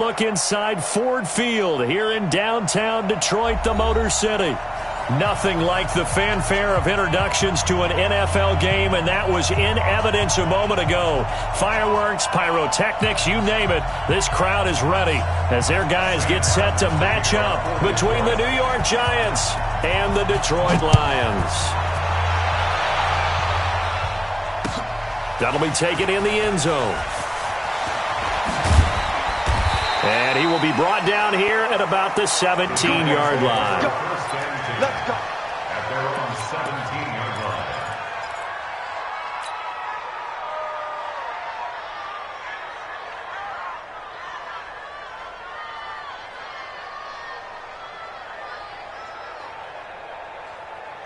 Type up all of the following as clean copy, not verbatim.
Look inside Ford Field here in downtown Detroit, the Motor City. Nothing like the fanfare of introductions to an NFL game, and that was in evidence a moment ago. Fireworks, pyrotechnics, you name it. This crowd is ready as their guys get set to match up between the New York Giants and the Detroit Lions. That'll be taken in the end zone. And he will be brought down here at about the 17-yard line. Let's go. At their own 17-yard line.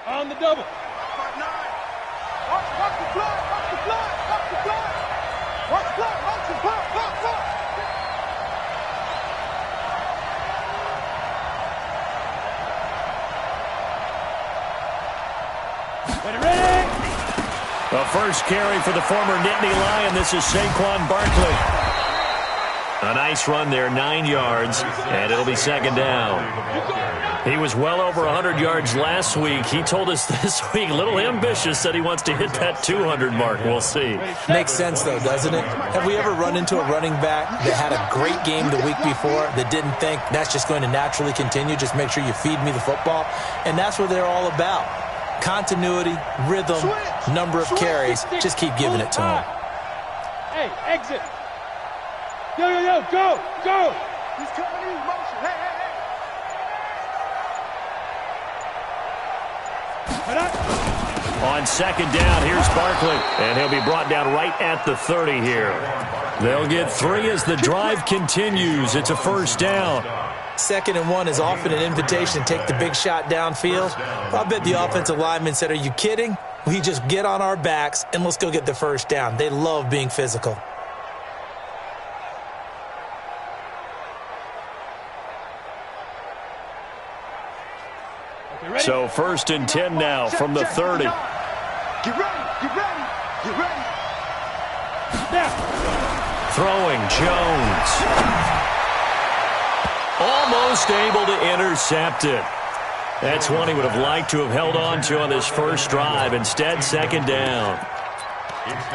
On the double. Watch the blood. Watch the blood. Watch the blood. Watch the blood. Watch the blood. The first carry for the former Nittany Lion. This is Saquon Barkley. A nice run there, 9 yards, and it'll be second down. He was well over 100 yards last week. He told us this week, a little ambitious, that he wants to hit that 200 mark. We'll see. Makes sense, though, doesn't it? Have we ever run into a running back that had a great game the week before that didn't think that's just going to naturally continue? Just make sure you feed me the football. And that's what they're all about. Continuity, rhythm, number of carries. Just keep giving it to him. Hey, exit. Yo, go. He's coming in motion. Hey. On second down, here's Barkley. And he'll be brought down right at the 30 here. They'll get 3 as the drive continues. It's a first down. 2nd and 1 is often an invitation to take the big shot downfield. I bet the offensive lineman said, are you kidding? We just get on our backs and let's go get the first down. They love being physical. So 1st and 10 now from the 30. Get ready. Now. Throwing Jones. Almost able to intercept it. That's one he would have liked to have held on to on this first drive. Instead, second down.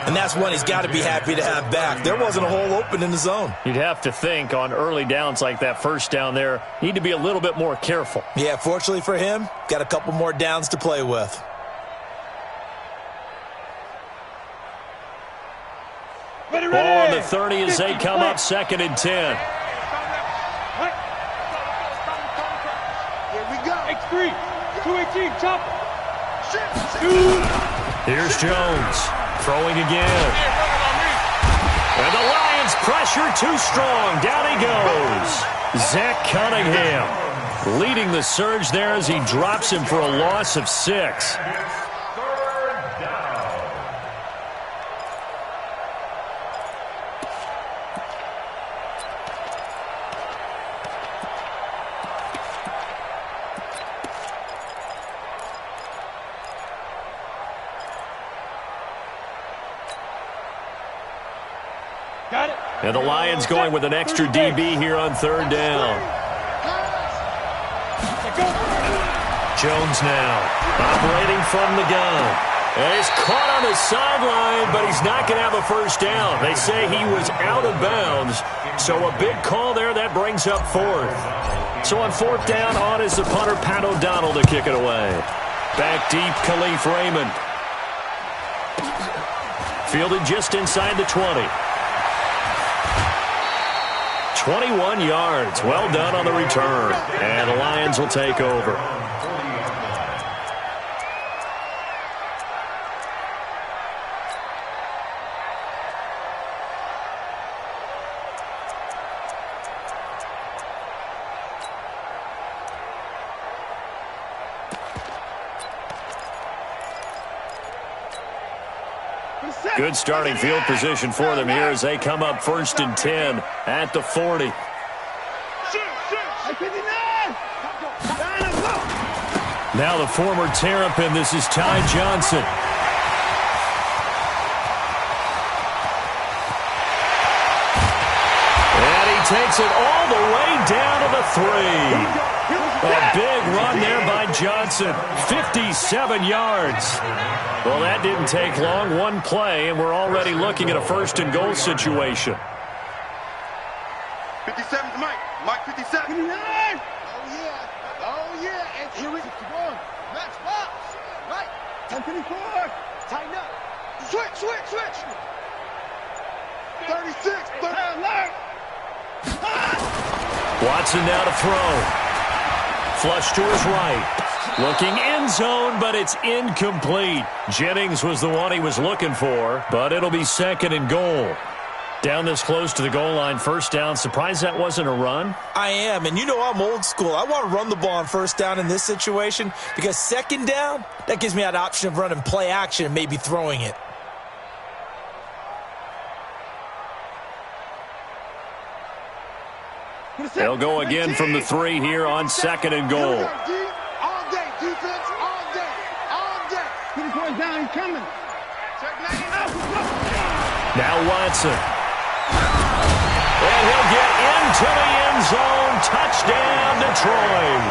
And that's one he's got to be happy to have back. There wasn't a hole open in the zone. You'd have to think on early downs like that first down there, need to be a little bit more careful. Yeah, fortunately for him, got a couple more downs to play with. Ball on the 30 as they come up 2nd and 10. Here we go. X3, 218, chop. Here's Jones. Throwing again. And the Lions pressure too strong. Down he goes. Zach Cunningham leading the surge there as he drops him for a loss of 6. Got it. And the Lions going with an extra DB here on 3rd down. Jones now operating from the gun. And he's caught on the sideline, but he's not going to have a first down. They say he was out of bounds. So a big call there. That brings up 4th. So on 4th down, on is the punter, Pat O'Donnell, to kick it away. Back deep, Khalif Raymond. Fielded just inside the 20. 21 yards. Well done on the return. And the Lions will take over. Good starting field position for them here as they come up 1st and 10 at the 40. Now the former Terrapin, this is Ty Johnson. And he takes it all the way down to the 3. A big run there by Johnson. 57 yards. Well, that didn't take long. One play, and we're already looking at a first-and-goal situation. 57's Mike. Mike 57. Oh, yeah. Oh, yeah. And here we go. Max box. Right. 10-54. Tighten up. Switch. 36. Alert. Watson now to throw. Flush to his right. Looking end zone, but it's incomplete. Jennings was the one he was looking for, but it'll be 2nd and goal. Down this close to the goal line, first down. Surprised that wasn't a run? I am, and you know I'm old school. I want to run the ball on first down in this situation because 2nd down, that gives me that option of running play action and maybe throwing it. They'll go again from the 3 here on 2nd and goal. All day, defense, all day. All day. 24 down, he's coming. Now Watson. And he'll get into the end zone. Touchdown, Detroit.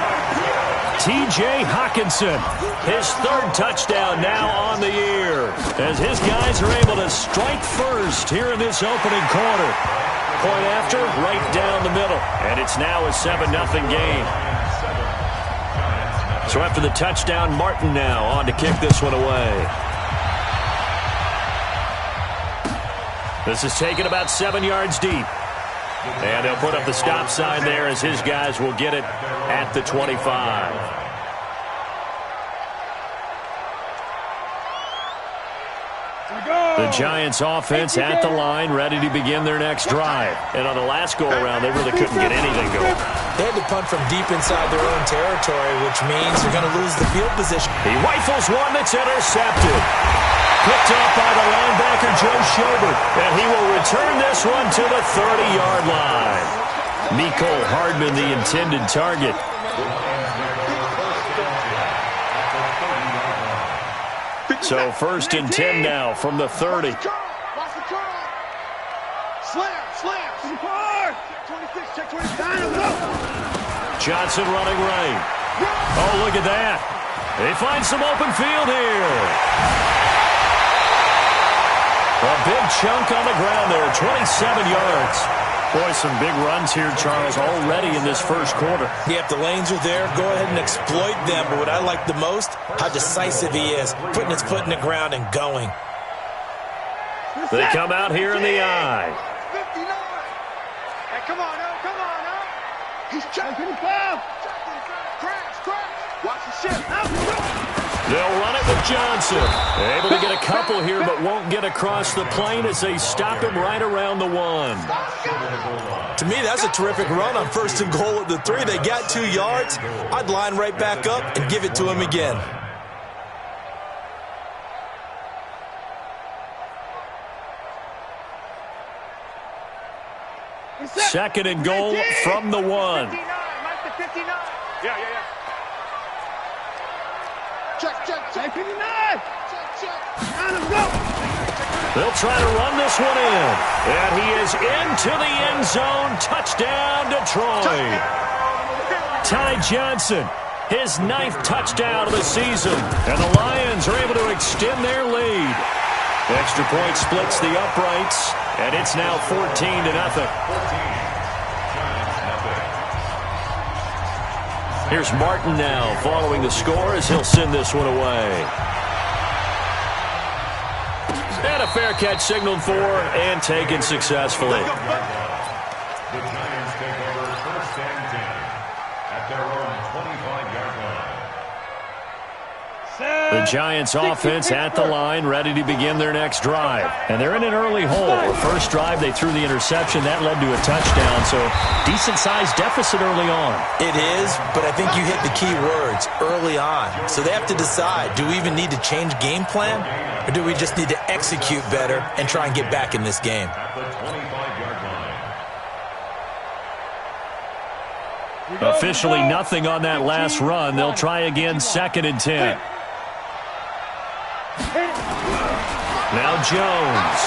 T.J. Hockenson, his 3rd touchdown now on the year, as his guys are able to strike first here in this opening quarter. Point after, right down the middle. And it's now a 7-0 game. So after the touchdown, Martin now on to kick this one away. This is taken about 7 yards deep. And they'll put up the stop sign there as his guys will get it at the 25. The Giants offense at the line, ready to begin their next drive. And on the last go-around, they really couldn't get anything going. They had to punt from deep inside their own territory, which means they're going to lose the field position. He rifles one that's intercepted. Picked up by the linebacker, Joe Schobert. And he will return this one to the 30-yard line. Mecole Hardman, the intended target. So 1st and 10 now from the 30. Watch the curl. Slam. 26, check 26. Johnson running right. Oh, look at that. They find some open field here. A big chunk on the ground there, 27 yards. Boy, some big runs here, Charles, already in this first quarter. Yeah, if the lanes are there, go ahead and exploit them. But what I like the most, how decisive he is, putting his foot in the ground and going. They come out here in the eye. 59. Hey, come on now. He's checking the foul. Crash. Watch the shit. They'll run it with Johnson. Able to get a couple here, but won't get across the plane as they stop him right around the 1. To me, that's a terrific run on 1st and goal at the 3. They got 2 yards. I'd line right back up and give it to him again. Second and goal from the 1. Yeah. Check. 59. Check. They'll try to run this one in. And he is into the end zone. Touchdown, Detroit. Ty Johnson, his 9th touchdown of the season. And the Lions are able to extend their lead. Extra point splits the uprights. And it's now 14-0. Here's Martin now following the score as he'll send this one away. And a fair catch signaled for and taken successfully. The Giants take over 1st and 10 at their own 25-yard line. The Giants offense at the line, ready to begin their next drive. And they're in an early hole. The first drive, they threw the interception. That led to a touchdown, so decent-sized deficit early on. It is, but I think you hit the key words, early on. So they have to decide, do we even need to change game plan, or do we just need to execute better and try and get back in this game? At the 25-yard line. Officially nothing on that last run. They'll try again 2nd and 10. Now Jones.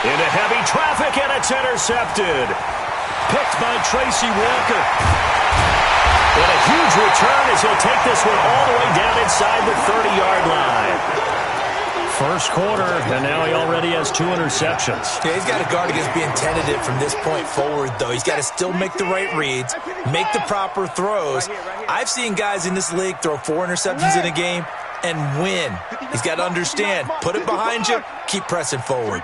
Into heavy traffic, and it's intercepted. Picked by Tracy Walker. And a huge return as he'll take this one all the way down inside the 30-yard line. First quarter, and now he already has 2 interceptions. Yeah, he's got to guard against being tentative from this point forward, though. He's got to still make the right reads, make the proper throws. I've seen guys in this league throw 4 interceptions in a game and win. He's got to understand, put it behind you, keep pressing forward.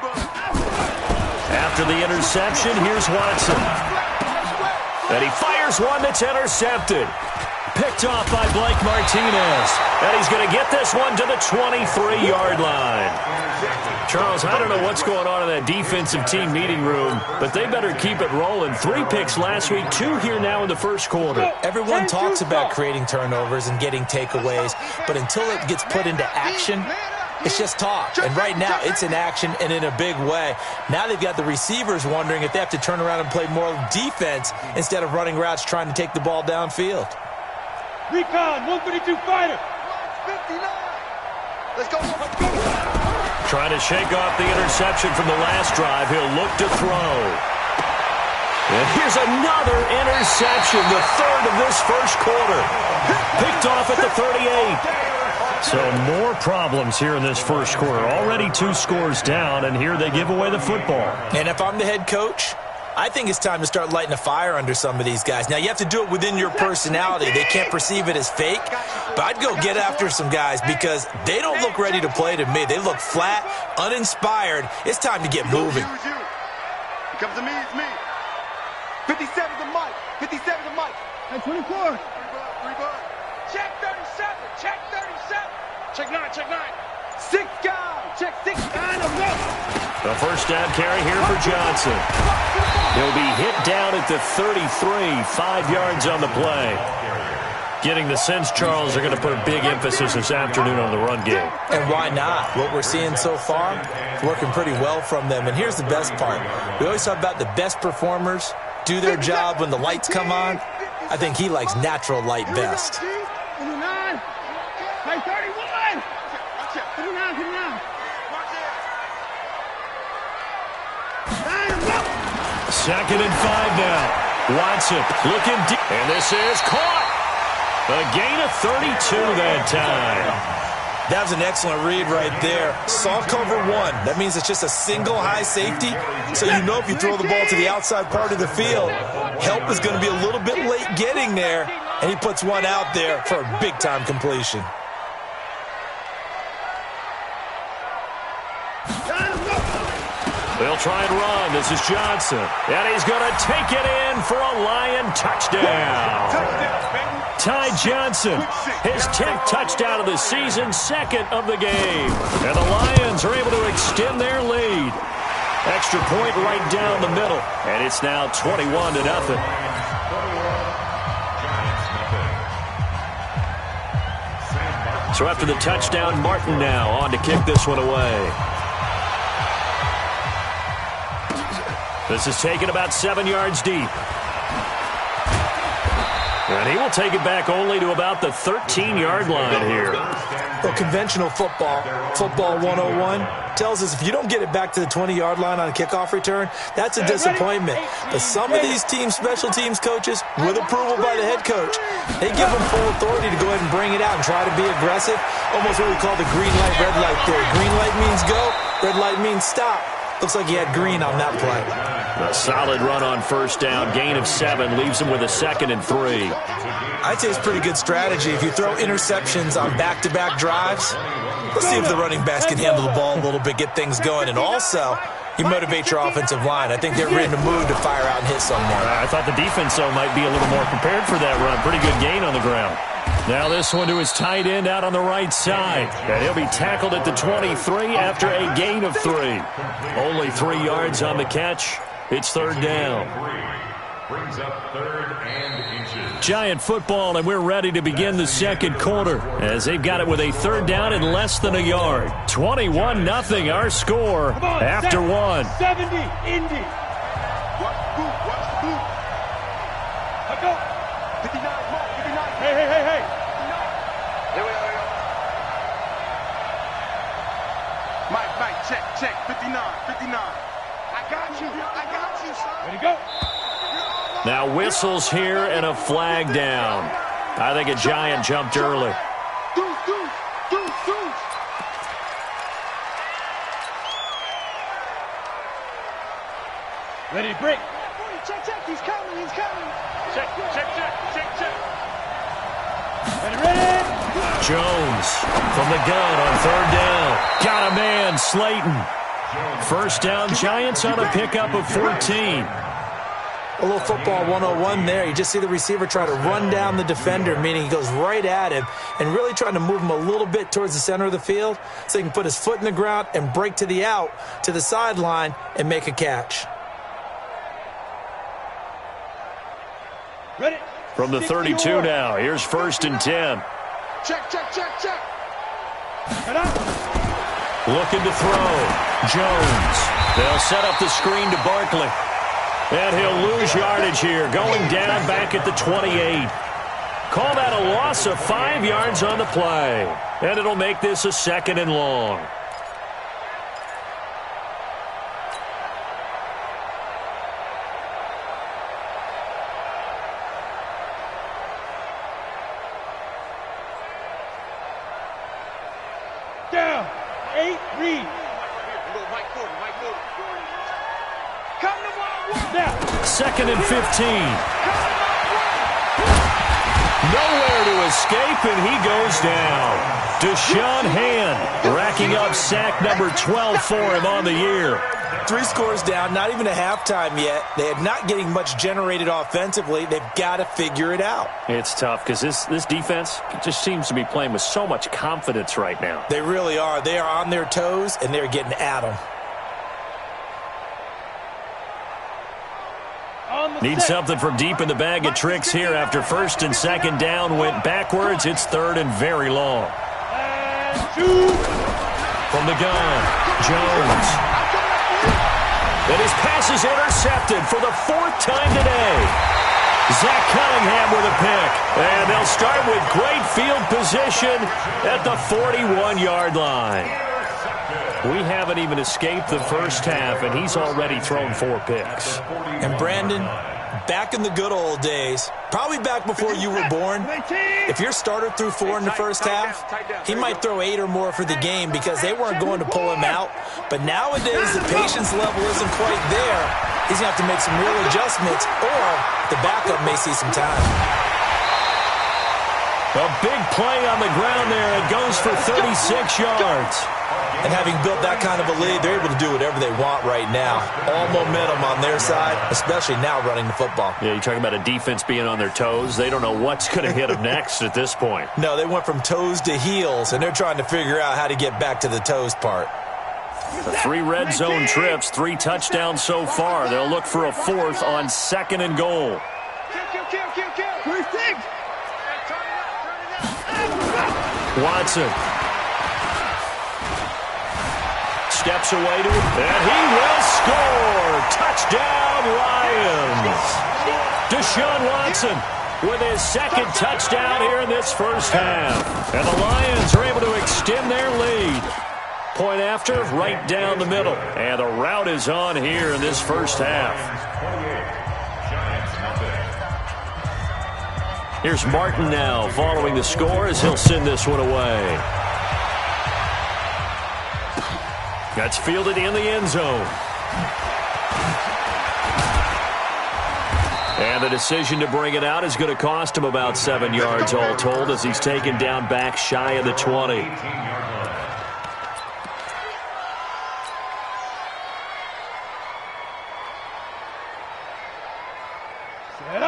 After the interception, here's Watson. And he fires one that's intercepted. Picked off by Blake Martinez. And he's going to get this one to the 23-yard line. Charles, I don't know what's going on in that defensive team meeting room, but they better keep it rolling. 3 picks last week, 2 here now in the first quarter. Everyone talks about creating turnovers and getting takeaways, but until it gets put into action, it's just talk. And right now, it's in action and in a big way. Now they've got the receivers wondering if they have to turn around and play more defense instead of running routes trying to take the ball downfield. Recon, 132 fighter. 59. Let's go. Trying to shake off the interception from the last drive. He'll look to throw. And here's another interception, the 3rd of this first quarter. Picked off at the 38. So more problems here in this first quarter. Already 2 scores down, and here they give away the football. And if I'm the head coach, I think it's time to start lighting a fire under some of these guys. Now, you have to do it within your personality. They can't perceive it as fake, but I'd go get after some guys because they don't look ready to play to me. They look flat, uninspired. It's time to get moving. It comes to me, it's me. 57 to Mike. 57 to Mike. Hey, 24. Rebound. Check 37. Check 37. Check 9, check 9. 6 guys. Check 6 guys. The first down carry here for Johnson. He'll be hit down at the 33, 5 yards on the play. Getting the sense, Charles, they're going to put a big emphasis this afternoon on the run game. And why not? What we're seeing so far, working pretty well from them. And here's the best part. We always talk about the best performers do their job when the lights come on. I think he likes natural light best. 29. Hey, 31. 59, 59. Second and 5 now. Watson looking deep. And this is caught. A gain of 32 that time. That was an excellent read right there. Saw cover 1. That means it's just a single high safety. So you know if you throw the ball to the outside part of the field, help is going to be a little bit late getting there. And he puts one out there for a big-time completion. They'll try and run. This is Johnson. And he's going to take it in for a Lion touchdown. Ty Johnson, his 10th touchdown of the season, 2nd of the game. And the Lions are able to extend their lead. Extra point right down the middle. And it's now 21-0. So after the touchdown, Martin now on to kick this one away. This is taken about 7 yards deep. And he will take it back only to about the 13-yard line here. Well, conventional football 101, tells us if you don't get it back to the 20-yard line on a kickoff return, that's a disappointment. But some of these teams, special teams coaches, with approval by the head coach, they give them full authority to go ahead and bring it out and try to be aggressive. Almost what we call the green light, red light theory. Green light means go, red light means stop. Looks like he had green on that play. A solid run on first down. Gain of 7 leaves him with a 2nd and 3. I'd say it's pretty good strategy. If you throw interceptions on back-to-back drives, let's see if the running backs can handle the ball a little bit, get things going. And also, you motivate your offensive line. I think they're ready to move to fire out and hit someone. I thought the defense, though, might be a little more prepared for that run. Pretty good gain on the ground. Now this one to his tight end out on the right side. And he'll be tackled at the 23 after a gain of 3. Only 3 yards on the catch. It's 3rd down. Brings up 3rd and inches. Giant football, and we're ready to begin the second quarter as they've got it with a 3rd down and less than a yard. 21-0 our score after 1. 70, Indy. Watch the boot, watch the boot. Let's go. 59, Mark, 59. Hey. Here we are. Mike, check, 59. Ready, go. Now whistles here and a flag down. I think a Giant jumped early. Ready, break. Check, he's coming. Check. Ready. Jones from the gun on third down. Got a man, Slayton. First down, Giants on a pickup of 14. A little football 101 there. You just see the receiver try to run down the defender, meaning he goes right at him and really trying to move him a little bit towards the center of the field so he can put his foot in the ground and break to the out, to the sideline, and make a catch. Ready. From the 32 now, here's 1st and 10. Check. Head up. Looking to throw. Jones. They'll set up the screen to Barkley. And he'll lose yardage here, going down back at the 28. Call that a loss of 5 yards on the play. And it'll make this a 2nd and long. Down. 8, read. Come to one. Now. 2nd and 15. Nowhere to escape, and he goes down. Deshaun Hand racking up sack number 12 for him on the year. 3 scores down, not even a halftime yet. They are not getting much generated offensively. They've got to figure it out. It's tough because this defense just seems to be playing with so much confidence right now. They really are. They are on their toes, and they're getting at them. Need something from deep in the bag of tricks here after 1st and 2nd down went backwards. It's 3rd and very long. From the gun, Jones. And his pass is intercepted for the 4th time today. Zach Cunningham with a pick. And they'll start with great field position at the 41-yard line. We haven't even escaped the first half, and he's already thrown 4 picks. And Brandon, back in the good old days, probably back before you were born, if your starter threw 4 in the first half, he might throw 8 or more for the game because they weren't going to pull him out. But nowadays, the patience level isn't quite there. He's going to have to make some real adjustments, or the backup may see some time. A big play on the ground there. It goes for 36 yards. And having built that kind of a lead, they're able to do whatever they want right now. All momentum on their side, especially now running the football. Yeah, you're talking about a defense being on their toes. They don't know what's going to hit them next at this point. No, they went from toes to heels, and they're trying to figure out how to get back to the toes part. 3 red zone trips, 3 touchdowns so far. They'll look for a 4th on 2nd and goal. Kill. 36. Watson. Steps away to it, and he will score. Touchdown, Lions. Deshaun Watson with his 2nd touchdown here in this first half. And the Lions are able to extend their lead. Point after, right down the middle. And the route is on here in this first half. Here's Martin now following the score as he'll send this one away. That's fielded in the end zone. And the decision to bring it out is going to cost him about 7 yards all told as he's taken down back shy of the 20.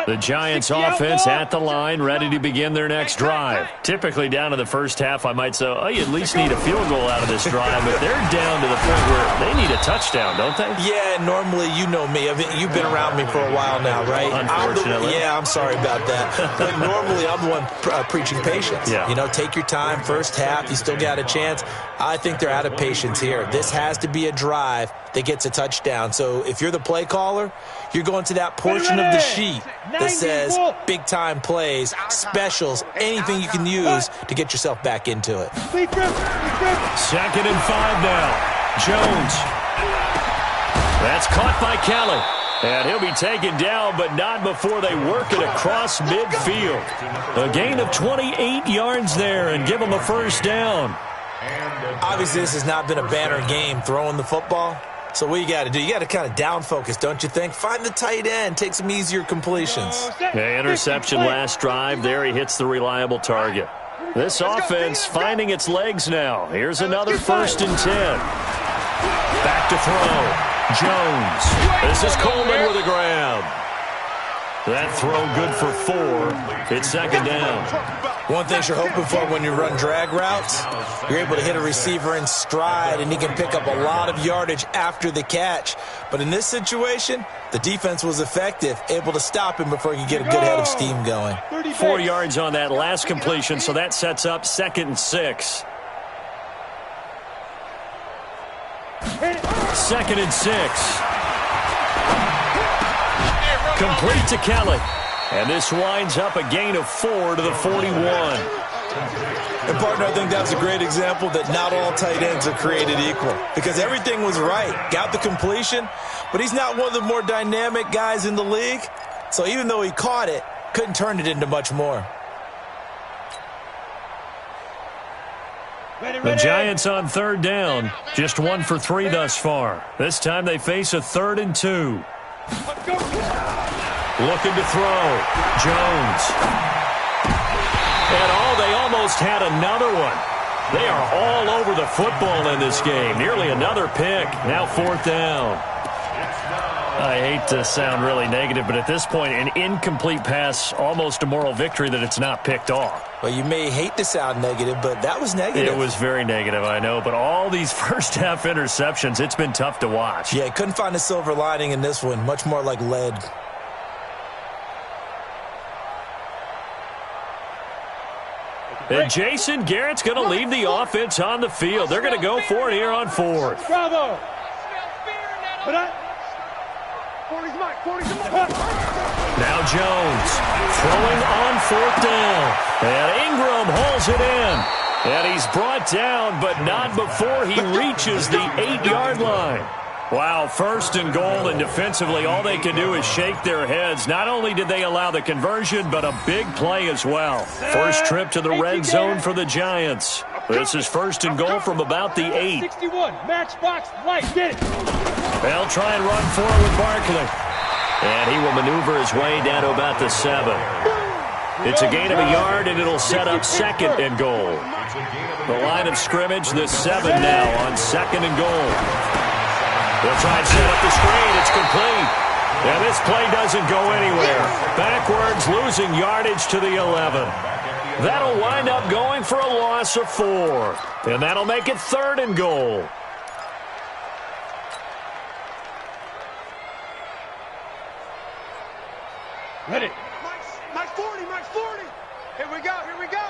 The Giants offense at the line, ready to begin their next drive. Typically down to the first half, I might say, oh, you at least need a field goal out of this drive, but they're down to the point where they need a touchdown, don't they? Yeah, normally, you know me. You've been around me for a while now, right? Unfortunately. I'm sorry about that. But normally, I'm the one preaching patience. Yeah. You know, take your time, first half, you still got a chance. I think they're out of patience here. This has to be a drive that gets a touchdown. So if you're the play caller, you're going to that portion of the sheet that says big-time plays, specials, anything you can use to get yourself back into it. 2nd and 5 now. Jones. That's caught by Kelly. And he'll be taken down, but not before they work it across midfield. A gain of 28 yards there and give them a first down. Obviously, this has not been a banner game throwing the football. So what you got to do, you got to kind of down focus, don't you think? Find the tight end, take some easier completions. Yeah, interception last drive. There he hits the reliable target. This offense finding its legs now. Here's another 1st and 10. Back to throw. Jones. This is Coleman with a grab. That throw good for 4. It's 2nd down. One thing you're hoping for when you run drag routes, you're able to hit a receiver in stride, and he can pick up a lot of yardage after the catch. But in this situation, the defense was effective, able to stop him before he could get a good head of steam going. 4 yards on that last completion, so that sets up 2nd and 6. 2nd and 6. Complete to Kelly. And this winds up a gain of 4 to the 41. And, partner, I think that's a great example that not all tight ends are created equal. Because everything was right. Got the completion, but he's not one of the more dynamic guys in the league. So even though he caught it, couldn't turn it into much more. The Giants on 3rd down. Just 1 for 3 thus far. This time they face a 3rd and 2. Looking to throw. Jones. And they almost had another one. They are all over the football in this game. Nearly another pick. Now 4th down. I hate to sound really negative, but at this point, an incomplete pass, almost a moral victory that it's not picked off. Well, you may hate to sound negative, but that was negative. It was very negative, I know. But all these first-half interceptions, it's been tough to watch. Yeah, couldn't find a silver lining in this one. Much more like lead. And Jason Garrett's going to leave the offense on the field. They're going to go for it here on 4th. Bravo. Now Jones throwing on 4th down. And Ingram hauls it in. And he's brought down, but not before he reaches the 8-yard line. Wow, 1st and goal, and defensively all they can do is shake their heads. Not only did they allow the conversion, but a big play as well. First trip to the red zone for the Giants. This is 1st and goal from about the 8. 61, matchbox, light, get it. They'll try and run forward with Barkley. And he will maneuver his way down to about the 7. It's a gain of a yard, and it'll set up 2nd and goal. The line of scrimmage, the 7 now on 2nd and goal. They'll try and set up the screen. It's complete. And this play doesn't go anywhere. Backwards, losing yardage to the 11. That'll wind up going for a loss of 4. And that'll make it 3rd and goal. Ready. Mike 40, Mike 40. Here we go, here we go.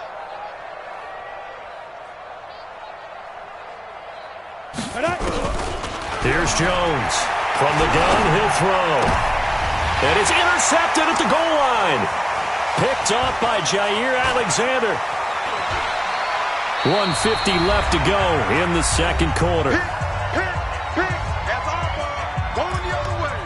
Here's Jones. From the gun, he'll throw. And it's intercepted at the goal line. Picked off by Jair Alexander. 1:50 left to go in the 2nd quarter. Pick. That's our ball. Going the other way.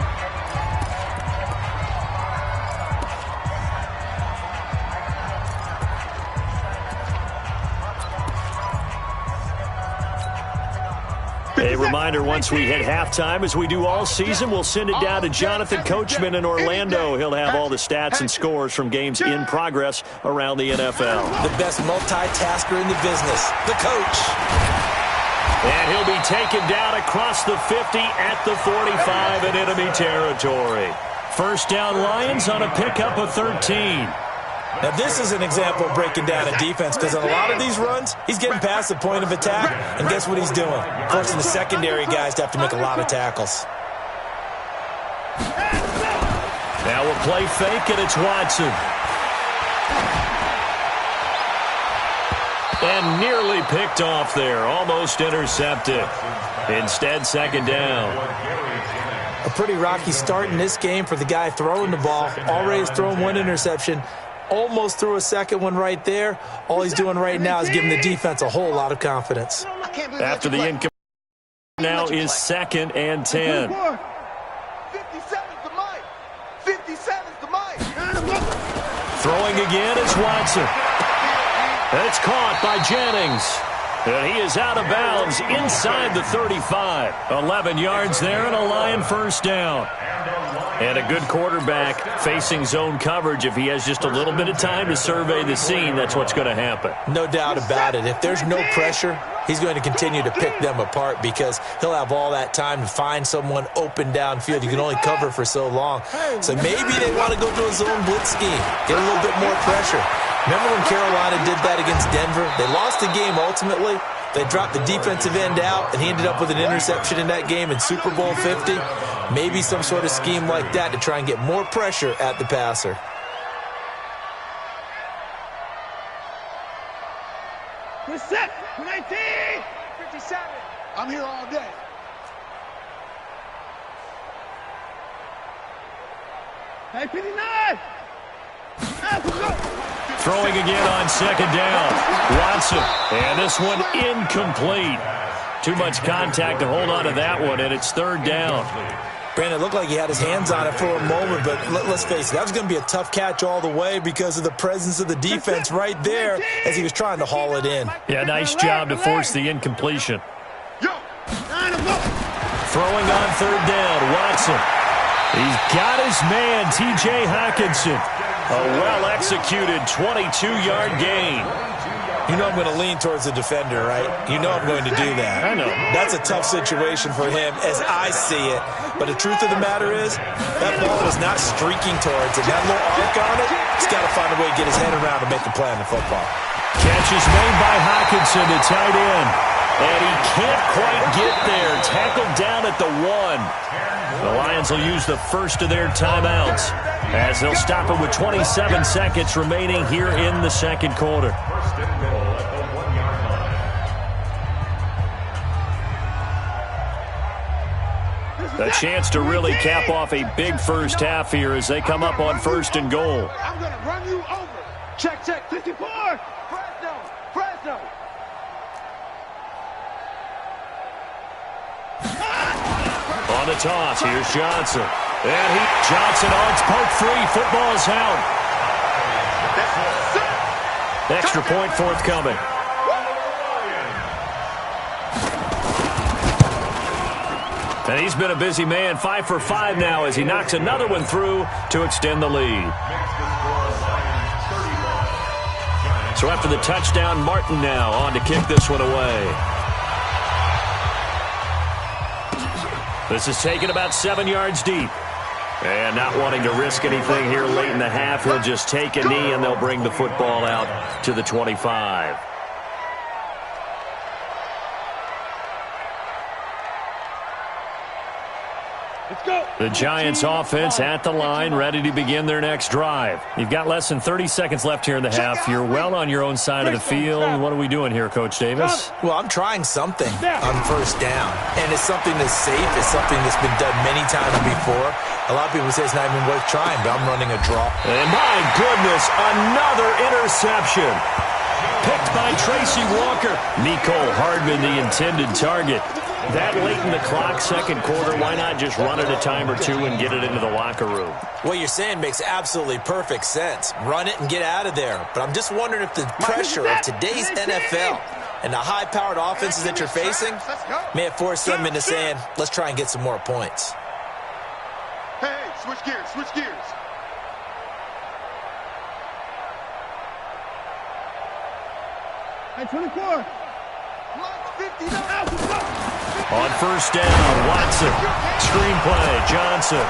A reminder, once we hit halftime, as we do all season, we'll send it down to Jonathan Coachman in Orlando. He'll have all the stats and scores from games in progress around the NFL. The best multitasker in the business, the coach. And he'll be taken down across the 50 at the 45 in enemy territory. First down, Lions on a pickup of 13. Now, this is an example of breaking down a defense, because on a lot of these runs, he's getting past the point of attack, and guess what he's doing? Forcing the secondary guys to have to make a lot of tackles. Now a play fake, and it's Watson. And nearly picked off there, almost intercepted. Instead, 2nd down. A pretty rocky start in this game for the guy throwing the ball. Already has thrown 1 interception. Almost threw a 2nd one right there. All he's doing right now is giving the defense a whole lot of confidence. After the incomplete, now is 2nd and 10. 57's the mic. Throwing again is Watson. It's caught by Jennings. And he is out of bounds inside the 35. 11 yards there and a Lion first down. And a good quarterback facing zone coverage. If he has just a little bit of time to survey the scene, that's what's going to happen. No doubt about it. If there's no pressure, he's going to continue to pick them apart because he'll have all that time to find someone open downfield. You can only cover for so long. So maybe they want to go to a zone blitz scheme, get a little bit more pressure. Remember when Carolina did that against Denver? They lost the game ultimately. They dropped the defensive end out, and he ended up with an interception in that game in Super Bowl 50. Maybe some sort of scheme like that to try and get more pressure at the passer. We're set. 19. 57. I'm here all day. Hey, 59. Throwing again on second down. Watson. And this one incomplete. Too much contact to hold on to that one, and it's third down. Brandon, it looked like he had his hands on it for a moment, but let's face it, that was going to be a tough catch all the way because of the presence of the defense right there as he was trying to haul it in. Yeah, nice job to force the incompletion. Throwing on third down, Watson. He's got his man, T.J. Hockenson. A well-executed 22-yard gain. You know I'm going to lean towards the defender, right? You know I'm going to do that. I know. That's a tough situation for him as I see it. But the truth of the matter is, that ball was not streaking towards it. That little arc on it, he's got to find a way to get his head around and make a play on the football. Catch is made by Hockenson to tight end. And he can't quite get there. Tackled down at the 1. The Lions will use the first of their timeouts as they'll stop it with 27 seconds remaining here in the second quarter. First and goal at the 1-yard line. A chance to really cap off a big first half here as they come up on first and goal. I'm going to run you over. Check, 54. Fresno. On the toss, here's Johnson. And Johnson on its poke free. Football is held. Extra point forthcoming. And he's been a busy man, 5 for 5 now as he knocks another one through to extend the lead. So after the touchdown, Martin now on to kick this one away. This is taken about 7 yards deep. And not wanting to risk anything here late in the half, he'll just take a knee and they'll bring the football out to the 25. Let's go. The Giants offense at the line, ready to begin their next drive. You've got less than 30 seconds left here in the half. You're well on your own side of the field. What are we doing here, Coach Davis? Well, I'm trying something on first down. And it's something that's safe. It's something that's been done many times before. A lot of people say it's not even worth trying, but I'm running a draw. And my goodness, another interception. Picked by Tracy Walker. Mecole Hardman, the intended target. That late in the clock, second quarter, why not just run it a time or two and get it into the locker room? What you're saying makes absolutely perfect sense. Run it and get out of there. But I'm just wondering if the pressure of today's NFL and the high-powered offenses that you're facing may have forced them into saying, let's try and get some more points. Hey, switch gears. Hey, 24. 59. On first down, Watson. Screenplay, Johnson.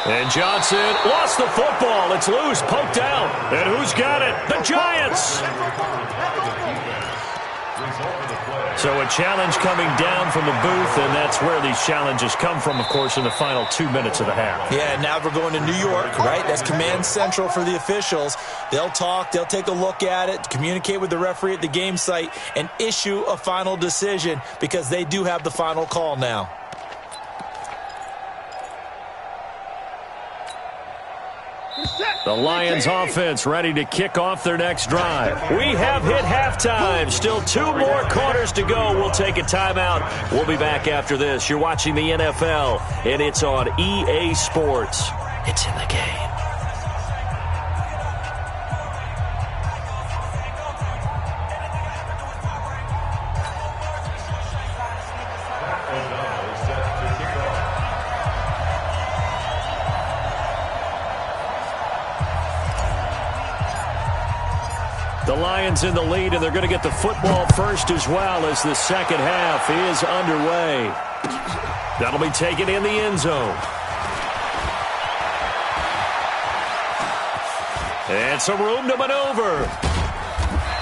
And Johnson lost the football. It's loose, poked out. And who's got it? The Giants. So a challenge coming down from the booth, and that's where these challenges come from, of course, in the final 2 minutes of the half. Yeah, now we're going to New York, right? That's command central for the officials. They'll talk, they'll take a look at it, communicate with the referee at the game site, and issue a final decision because they do have the final call now. The Lions offense ready to kick off their next drive. We have hit halftime. Still 2 more quarters to go. We'll take a timeout. We'll be back after this. You're watching the NFL, and it's on EA Sports. It's in the game. The Lions in the lead, and they're going to get the football first as well as the second half is underway. That'll be taken in the end zone. And some room to maneuver.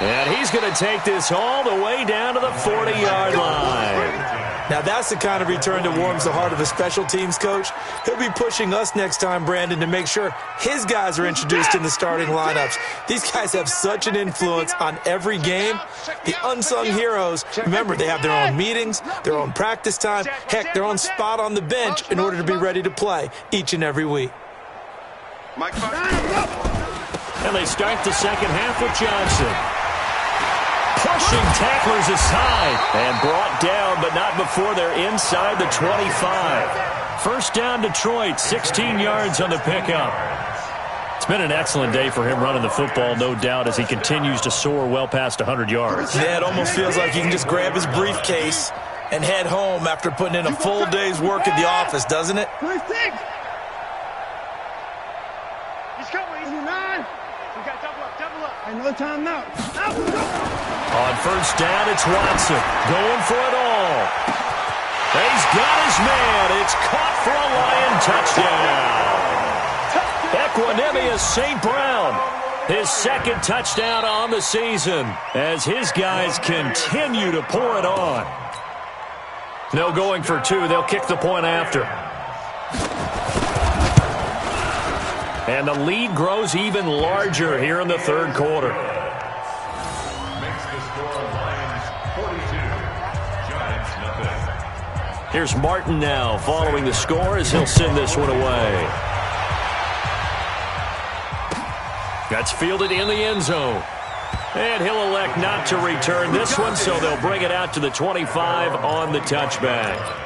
And he's going to take this all the way down to the 40-yard line. Now, that's the kind of return that warms the heart of a special teams coach. He'll be pushing us next time, Brandon, to make sure his guys are introduced in the starting lineups. These guys have such an influence on every game. The unsung heroes, remember, they have their own meetings, their own practice time, heck, their own spot on the bench in order to be ready to play each and every week. And they start the second half with Johnson. Pushing tacklers aside and brought down, but not before they're inside the 25. First down, Detroit, 16 yards on the pickup. It's been an excellent day for him running the football, no doubt, as he continues to soar well past 100 yards. Yeah, it almost feels like he can just grab his briefcase and head home after putting in a full day's work at the office, doesn't it? He's coming. He's 9. We got double up. And no time now. On first down, it's Watson going for it all. He's got his man. It's caught for a Lion touchdown. Equanimeous St. Brown, his second touchdown on the season as his guys continue to pour it on. No going for two. They'll kick the point after. And the lead grows even larger here in the third quarter. Here's Martin now following the score as he'll send this one away. That's fielded in the end zone. And he'll elect not to return this one, so they'll bring it out to the 25 on the touchback.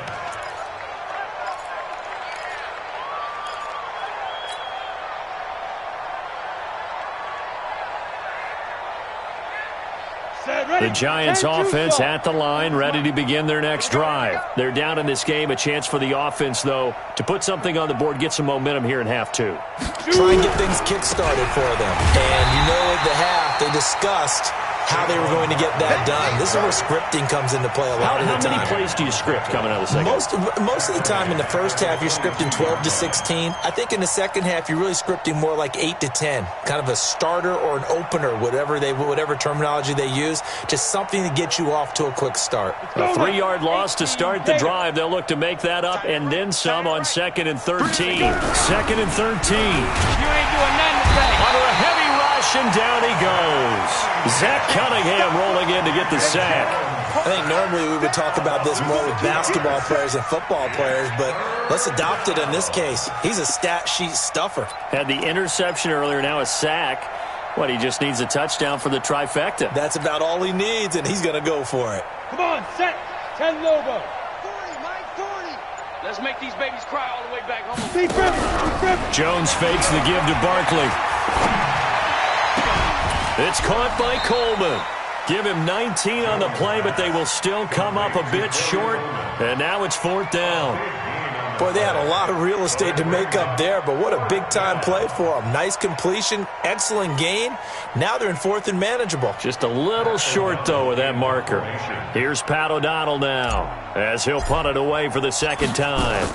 The Giants offense at the line, ready to begin their next drive. They're down in this game. A chance for the offense, though, to put something on the board, get some momentum here in half two. Try and get things kick-started for them. And you know at the half, they discussed how they were going to get that done. This is where scripting comes into play a lot of the time. How many plays do you script coming out of the second? Most of the time in the first half, you're scripting 12 to 16. I think in the second half, you're really scripting more like 8 to 10. Kind of a starter or an opener, whatever terminology they use. Just something to get you off to a quick start. A 3-yard loss to start the drive. They'll look to make that up and then some on 2nd and 13. 2nd and 13. You ain't doing nothing today. Under a heavy rush, and down he goes. Zach Cunningham rolling in to get the sack. I think normally we would talk about this more with basketball players and football players, but let's adopt it in this case. He's a stat sheet stuffer. Had the interception earlier, now a sack. What, he just needs a touchdown for the trifecta. That's about all he needs, and he's going to go for it. Come on, set. 10 Lobo. 40, Mike, 40. Let's make these babies cry all the way back home. Jones fakes the give to Barkley. It's caught by Coleman. Give him 19 on the play, but they will still come up a bit short. And now it's 4th down. Boy, they had a lot of real estate to make up there, but what a big-time play for them. Nice completion, excellent gain. Now they're in 4th and manageable. Just a little short, though, with that marker. Here's Pat O'Donnell now, as he'll punt it away for the second time.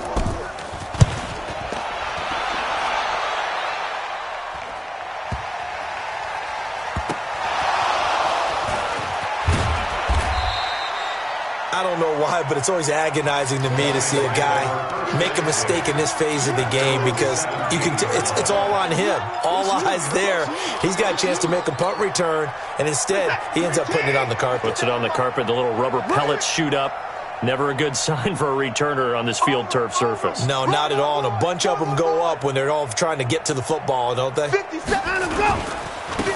I don't know why, but it's always agonizing to me to see a guy make a mistake in this phase of the game because you can. It's all on him. All eyes there. He's got a chance to make a punt return, and instead he ends up putting it on the carpet. Puts it on the carpet. The little rubber pellets shoot up. Never a good sign for a returner on this field turf surface. No, not at all. And a bunch of them go up when they're all trying to get to the football, don't they? 50 seconds to go.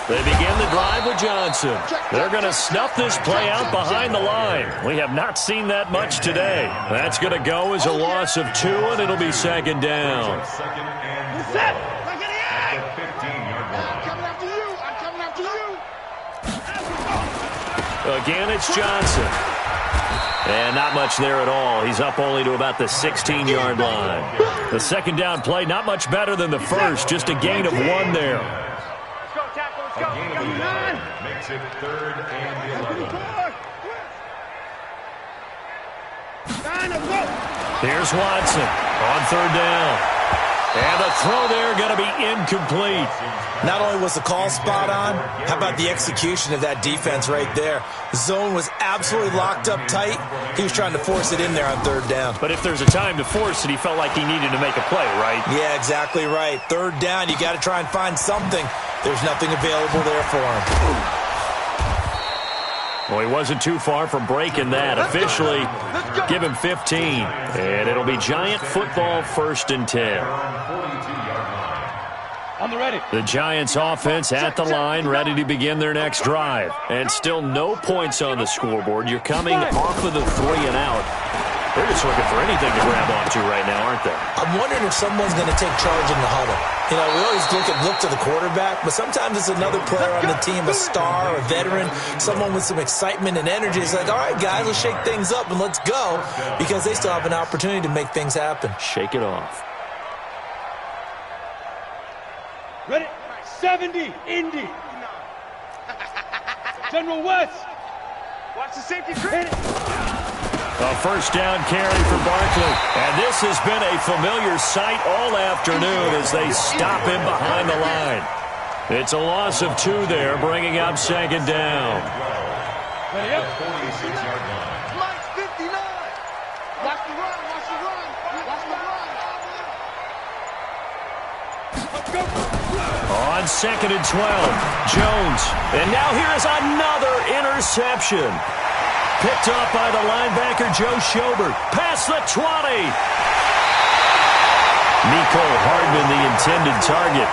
They begin the drive with Johnson. They're going to snuff this play out behind the line. We have not seen that much today. That's going to go as a loss of 2, and it'll be 2nd down. Set. Look at the eye. 15-yard line. I'm coming after you. I'm coming after you. Again, it's Johnson. And not much there at all. He's up only to about the 16-yard line. The second down play, not much better than the first. Just a gain of 1 there. A gain of 11 makes it 3rd and 11. Here's Watson on 3rd down. And the throw there going to be incomplete. Not only was the call spot on, how about the execution of that defense right there? Zone was absolutely locked up tight. He was trying to force it in there on 3rd down. But if there's a time to force it, he felt like he needed to make a play, right? Yeah, exactly right. 3rd down, you got to try and find something. There's nothing available there for him. Well, he wasn't too far from breaking that. Officially, give him 15. And it'll be Giant football 1st and 10. On the ready. The Giants offense at the line, ready to begin their next drive. And still no points on the scoreboard. You're coming off of the 3 and out. They're just looking for anything to grab onto right now, aren't they? I'm wondering if someone's going to take charge in the huddle. You know, we always look to the quarterback, but sometimes it's another player on the team, a star, a veteran, someone with some excitement and energy. It's like, all right, guys, let's shake things up and let's go, because they still have an opportunity to make things happen. Shake it off. Ready? 70, Indy. General West. Watch the safety. A 1st down carry for Barkley. And this has been a familiar sight all afternoon as they stop him behind the line. It's a loss of 2 there, bringing up 2nd down. Ready up. 46-yard line. Mike's 59. Watch the run. Watch the run. Watch the run. On 2nd and 12, Jones. And now here is another interception. Picked up by the linebacker, Joe Schobert. Past the 20. Mecole Hardman, the intended target.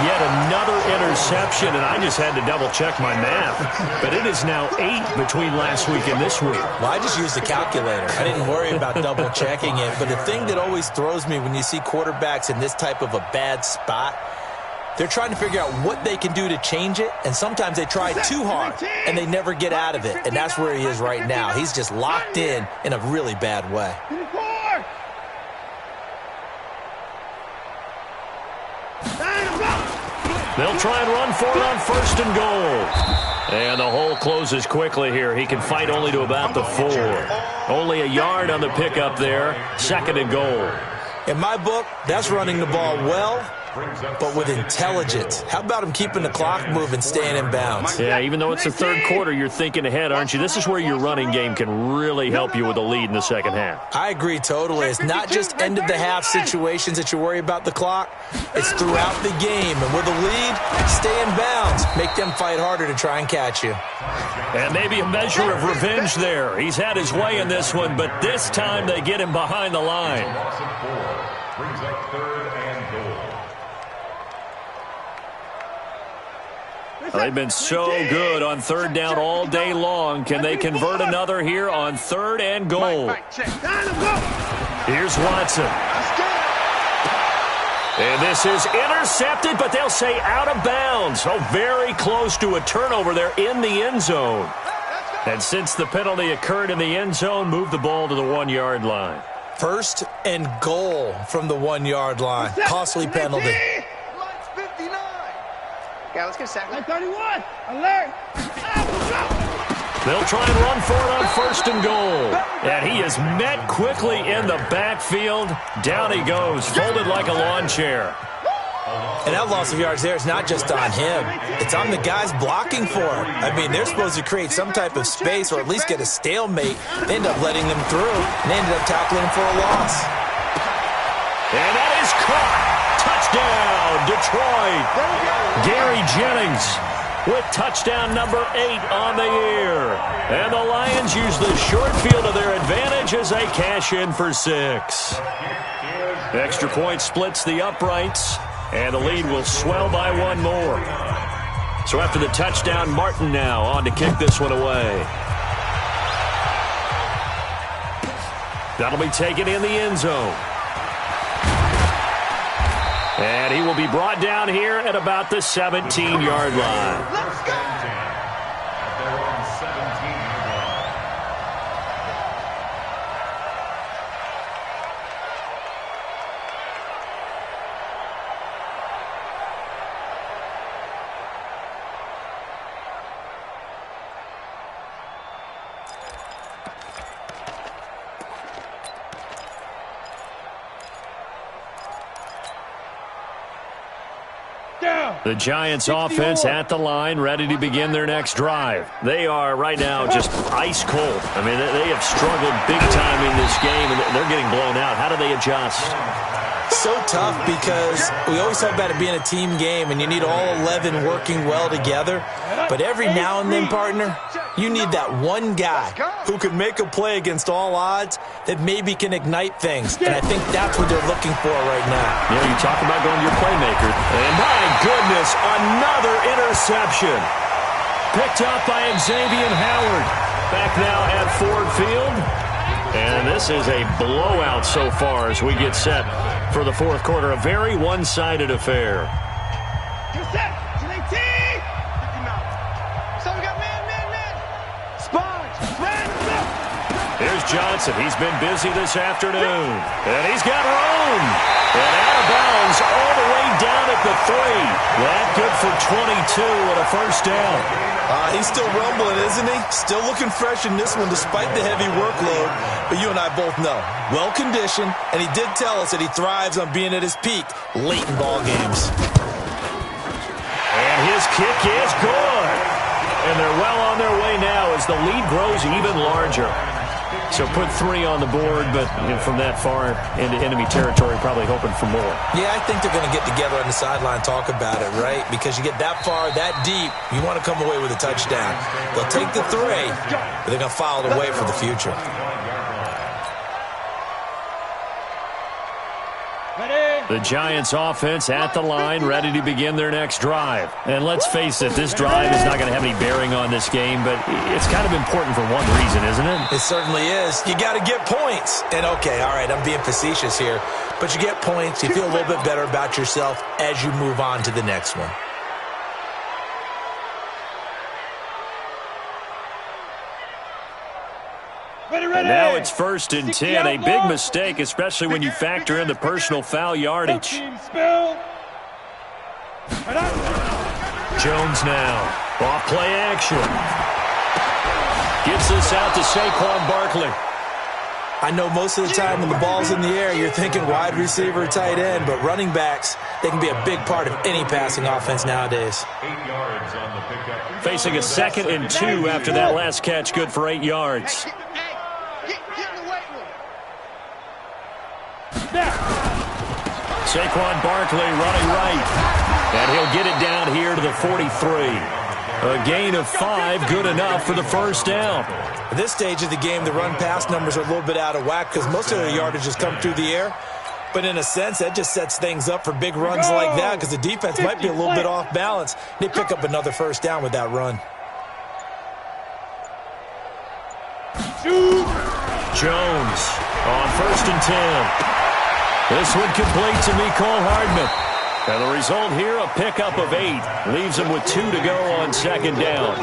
Yet another interception, and I just had to double-check my math. But it is now 8 between last week and this week. Well, I just used the calculator. I didn't worry about double-checking it. But the thing that always throws me when you see quarterbacks in this type of a bad spot, they're trying to figure out what they can do to change it, and sometimes they try too hard, and they never get out of it. And that's where he is right now. He's just locked in a really bad way. They'll try and run for it on 1st and goal. And the hole closes quickly here. He can fight only to about the 4. Only a yard on the pickup there. 2nd and goal. In my book, that's running the ball well, but with intelligence. How about him keeping the clock moving, staying in bounds? Yeah, even though it's the 3rd quarter, you're thinking ahead, aren't you? This is where your running game can really help you with a lead in the 2nd half. I agree totally. It's not just end-of-the-half situations that you worry about the clock. It's throughout the game. And with a lead, stay in bounds. Make them fight harder to try and catch you. And maybe a measure of revenge there. He's had his way in this one, but this time they get him behind the line. Brings up 3rd and goal. Well, they've been so good on 3rd down all day long. Can they convert another here on 3rd and goal? Here's Watson. And this is intercepted, but they'll say out of bounds. Oh, very close to a turnover there in the end zone. And since the penalty occurred in the end zone, move the ball to the 1-yard line. 1st and goal from the 1-yard line. Costly penalty. Mike's 59. Yeah, let's get a sack. 31. Alert. They'll try and run for it on 1st and goal. And he is met quickly in the backfield. Down he goes, folded like a lawn chair. And that loss of yards there is not just on him. It's on the guys blocking for him. I mean, they're supposed to create some type of space or at least get a stalemate. They end up letting them through, and they ended up tackling him for a loss. And that is caught. Touchdown, Detroit. Gary Jennings with touchdown number 8 on the year. And the Lions use the short field to their advantage as they cash in for 6. Extra point splits the uprights, and the lead will swell by 1 more. So after the touchdown, Martin now on to kick this one away. That'll be taken in the end zone. And he will be brought down here at about the 17-yard line. Let's go. At their own 17-yard line. The Giants offense at the line, ready to begin their next drive. They are right now just ice cold. I mean, they have struggled big time in this game, and they're getting blown out. How do they adjust? So tough because we always talk about it being a team game, and you need all 11 working well together. But every now and then, partner, you need that one guy who can make a play against all odds that maybe can ignite things. And I think that's what they're looking for right now. Yeah, you talk about going to your playmaker. And my goodness, another interception. Picked up by Xavier Howard. Back now at Ford Field. And this is a blowout so far as we get set for the fourth quarter. A very one-sided affair. Here's Johnson. He's been busy this afternoon. And he's got room. And out of bounds all the way down at the 3. That good for 22 and a first down. He's still rumbling, isn't he? Still looking fresh in this one despite the heavy workload. But you and I both know, well-conditioned, and he did tell us that he thrives on being at his peak late in ball games. And his kick is good. And they're well on their way now as the lead grows even larger. So put 3 on the board, but from that far into enemy territory, probably hoping for more. Yeah, I think they're going to get together on the sideline, talk about it, right? Because you get that far, that deep, you want to come away with a touchdown. They'll take the 3, but they're going to file it away for the future. The Giants offense at the line, ready to begin their next drive. And let's face it, this drive is not going to have any bearing on this game, but it's kind of important for one reason, isn't it? It certainly is. You got to get points. And okay, all right, I'm being facetious here, but you get points, you feel a little bit better about yourself as you move on to the next one. And now it's 1st and 10. A big mistake, especially when you factor in the personal foul yardage. Jones now. Off play action. Gives this out to Saquon Barkley. I know most of the time when the ball's in the air, you're thinking wide receiver, tight end, but running backs, they can be a big part of any passing offense nowadays. 8 yards on the pickup. Facing a 2nd and 2 after that last catch, good for 8 yards. Saquon Barkley running right. And he'll get it down here to the 43. A gain of 5, good enough for the first down. At this stage of the game, the run-pass numbers are a little bit out of whack because most of their yardage has come through the air. But in a sense, that just sets things up for big runs like that because the defense might be a little bit off balance. They pick up another first down with that run. Jones on 1st and 10. This one complete to Mecole Hardman. And the result here, a pickup of 8. Leaves him with 2 to go on 2nd down.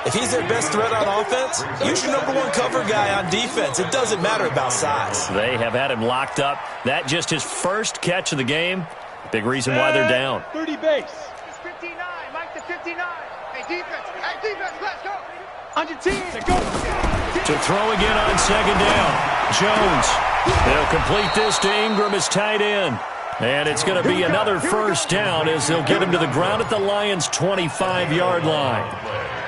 If he's their best threat on offense, use your #1 cover guy on defense. It doesn't matter about size. They have had him locked up. That just his first catch of the game. Big reason why they're down. 30 base. It's 59. Mike to 59. Hey, defense, let's go. On your team. Go. To throw again on 2nd down. Jones. They'll complete this to Ingram, his tight end. And it's going to be another first down as they'll get him to the ground at the Lions' 25-yard line.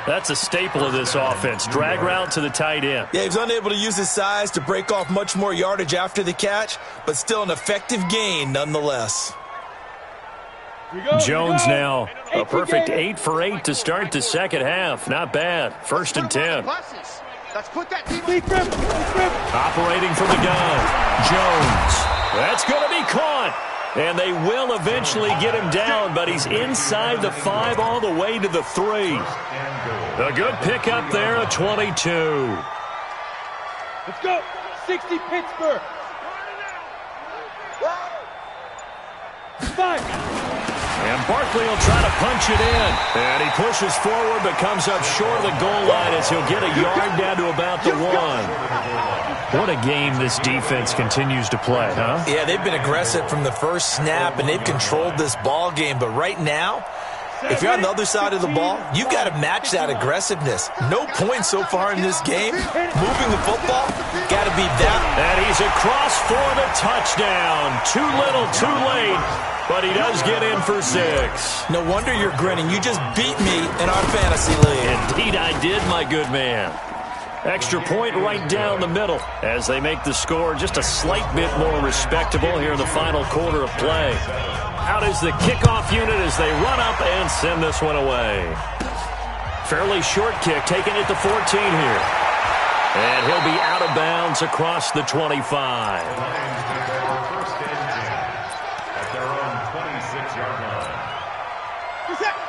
That's a staple of this offense. Drag route to the tight end. Yeah, he was unable to use his size to break off much more yardage after the catch, but still an effective gain nonetheless. Jones now a perfect 8 for 8 to start the second half. Not bad. 1st and 10. Let's put that team Operating from the gun. Jones. That's going to be caught. And they will eventually get him down, but he's inside the 5 all the way to the 3. A good pickup there, a 22. Let's go. 60 Pittsburgh. 5. And Barkley will try to punch it in. And he pushes forward but comes up short of the goal line as he'll get a yard down to about the 1. What a game this defense continues to play, huh? Yeah, they've been aggressive from the first snap, and they've controlled this ball game. But right now, if you're on the other side of the ball, you've got to match that aggressiveness. No points so far in this game. Moving the football, got to be that. And he's across for the touchdown. Too little, too late. but he does get in for 6. No wonder you're grinning. You just beat me in our fantasy league. Indeed I did, my good man. Extra point right down the middle as they make the score just a slight bit more respectable here in the final quarter of play. Out is the kickoff unit as they run up and send this one away. Fairly short kick, taking it to 14 here. And he'll be out of bounds across the 25. First and 10 at their own 26-yard line.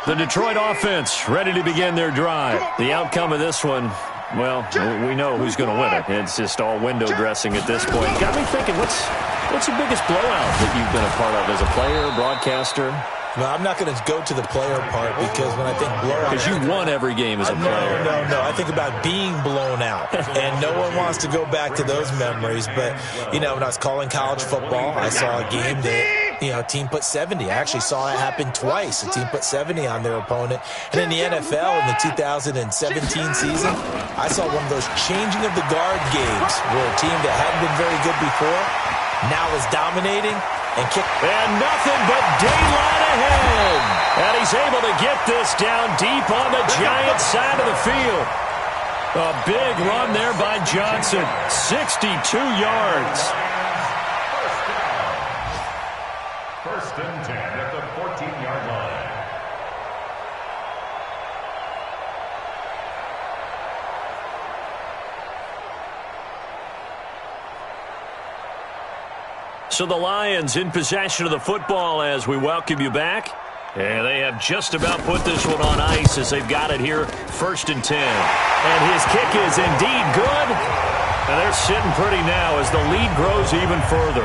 The Detroit offense ready to begin their drive. The outcome of this one, well, we know who's going to win it. It's just all window dressing at this point. Got me thinking, what's the biggest blowout that you've been a part of as a player, broadcaster? No, I'm not going to go to the player part because when I think blowout... Because you won every game as a player. No. I think about being blown out. And no one wants to go back to those memories. But, when I was calling college football, I saw a game that, a team put 70. I actually saw it happen twice. A team put 70 on their opponent. And in the NFL, in the 2017 season, I saw one of those changing of the guard games where a team that hadn't been very good before now is dominating. And nothing but daylight ahead. And he's able to get this down deep on the Giants side of the field. A big run there by Johnson. 62 yards. First and 10 at the 14-yard line. So the Lions in possession of the football as we welcome you back. And they have just about put this one on ice as they've got it here, first and 10. And his kick is indeed good. And they're sitting pretty now as the lead grows even further.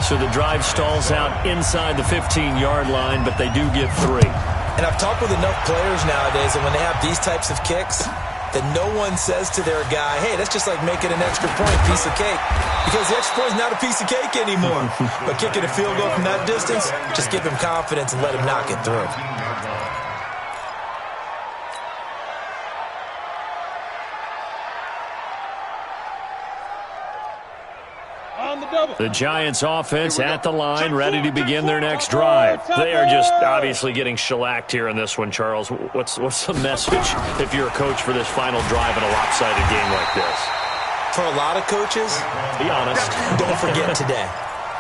So the drive stalls out inside the 15-yard line, but they do get 3. And I've talked with enough players nowadays, and when they have these types of kicks, that no one says to their guy, hey, that's just like making an extra point, piece of cake. Because the extra point is not a piece of cake anymore. But kicking a field goal from that distance, just give him confidence and let him knock it through. The Giants offense at the line, ready to begin their next drive. They are just obviously getting shellacked here in this one, Charles. What's the message if you're a coach for this final drive in a lopsided game like this? For a lot of coaches, be honest. Don't forget today.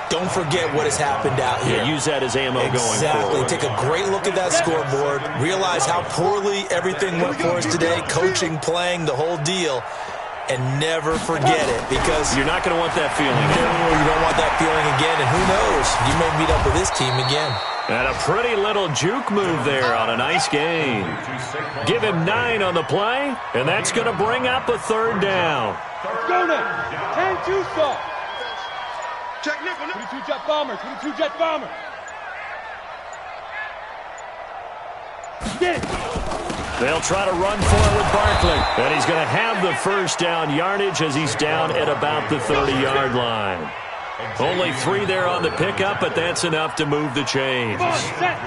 Don't forget what has happened out here. Yeah, use that as ammo going forward. Exactly. Take a great look at that scoreboard. Realize how poorly everything went for us today. Coaching, playing, the whole deal. And never forget it, because you're not going to want that feeling. No, you don't want that feeling again. And who knows? You may meet up with this team again. And a pretty little juke move there on a nice game. Give him 9 on the play, and that's going to bring up a third down. Let's go now. 10-2 soft. Check nickel. 22 jet bomber. 22 jet bomber. Get it. They'll try to run for it with Barkley. And he's going to have the first down yardage as he's down at about the 30-yard line. Only 3 there on the pickup, but that's enough to move the chains.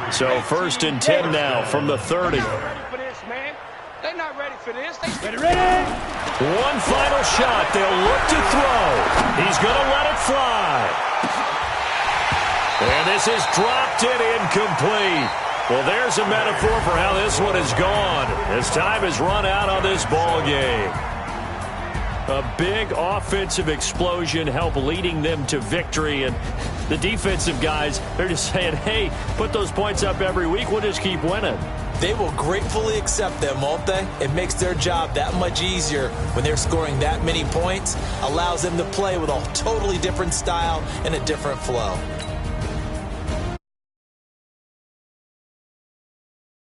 So first and 10 now from the 30. They're not ready for this. Ready. One final shot. They'll look to throw. He's going to let it fly. And this is dropped and incomplete. Well, there's a metaphor for how this one is gone as time has run out on this ball game. A big offensive explosion helped leading them to victory, and the defensive guys, they're just saying, hey, put those points up every week, we'll just keep winning. They will gratefully accept them, won't they? It makes their job that much easier when they're scoring that many points, allows them to play with a totally different style and a different flow.